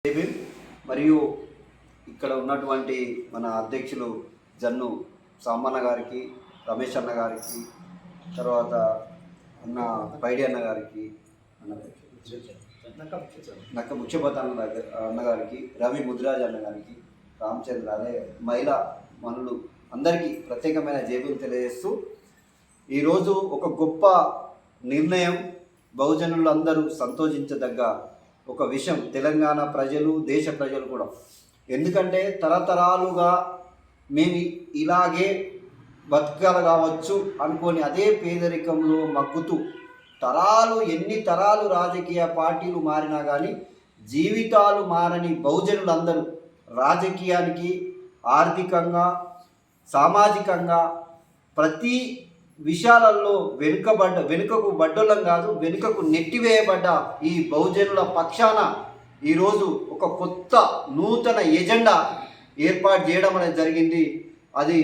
మరియు ఇక్కడ ఉన్నటువంటి మన అధ్యక్షులు జన్ను సామన్న గారికి, రమేష్ అన్న గారికి, తర్వాత అన్న పైడి అన్న గారికి, నక్క ముఖ్యపత అన్న గారికి, రవి ముదిరాజ్ అన్న గారికి, రామచంద్ర అదే మహిళా మనులు అందరికీ ప్రత్యేకమైన జైబులు తెలియజేస్తూ ఈరోజు ఒక గొప్ప నిర్ణయం, బహుజనులందరూ సంతోషించదగ్గ ఒక విషయం తెలంగాణ ప్రజలు, దేశ ప్రజలు కూడా. ఎందుకంటే తరతరాలుగా మేము ఇలాగే బతకాలి కావచ్చు అనుకొని అదే పేదరికంలో మగ్గుతూ ఎన్ని తరాలు రాజకీయ పార్టీలు మారినా కానీ జీవితాలు మారని బహుజనులందరూ రాజకీయానికి, ఆర్థికంగా, సామాజికంగా ప్రతి విషయాలలో వెనుకకు బడ్డోళ్ళం కాదు, వెనుకకు నెట్టివేయబడ్డ ఈ బహుజనుల పక్షాన ఈరోజు ఒక కొత్త నూతన ఎజెండా ఏర్పాటు చేయడం అనేది జరిగింది. అది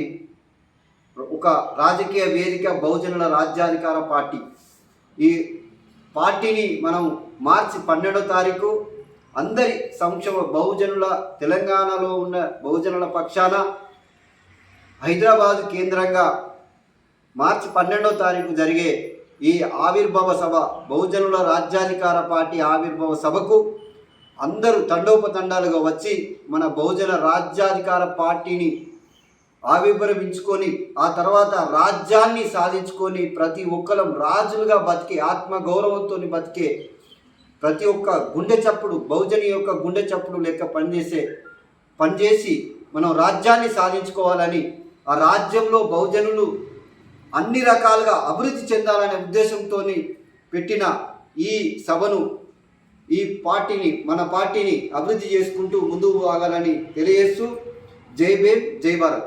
ఒక రాజకీయ వేదిక, బహుజనుల రాజ్యాధికార పార్టీ. ఈ పార్టీని మనం మార్చి 12వ తారీఖు అందరి సంక్షేమ బహుజనుల, తెలంగాణలో ఉన్న బహుజనుల పక్షాన హైదరాబాద్ కేంద్రంగా మార్చి 12వ తారీఖు జరిగే ఈ ఆవిర్భావ సభ, బహుజనుల రాజ్యాధికార పార్టీ ఆవిర్భావ సభకు అందరూ తండోపతండాలుగా వచ్చి మన బహుజన రాజ్యాధికార పార్టీని ఆవిర్భవించుకొని ఆ తర్వాత రాజ్యాన్ని సాధించుకొని ప్రతి ఒక్కరం రాజులుగా బతికే, ఆత్మగౌరవంతో బతికే ప్రతి ఒక్క గుండె చప్పుడు, బహుజని యొక్క గుండె చప్పుడు లెక్క పనిచేసి మనం రాజ్యాన్ని సాధించుకోవాలని, ఆ రాజ్యంలో బహుజనులు అన్ని రకాలుగా అభివృద్ధి చెందాలనే ఉద్దేశంతో పెట్టిన ఈ సభను, ఈ పార్టీని, మన పార్టీని అభివృద్ధి చేసుకుంటూ ముందుకు సాగాలని తెలియజేస్తూ జై భీమ్, జై భారత్.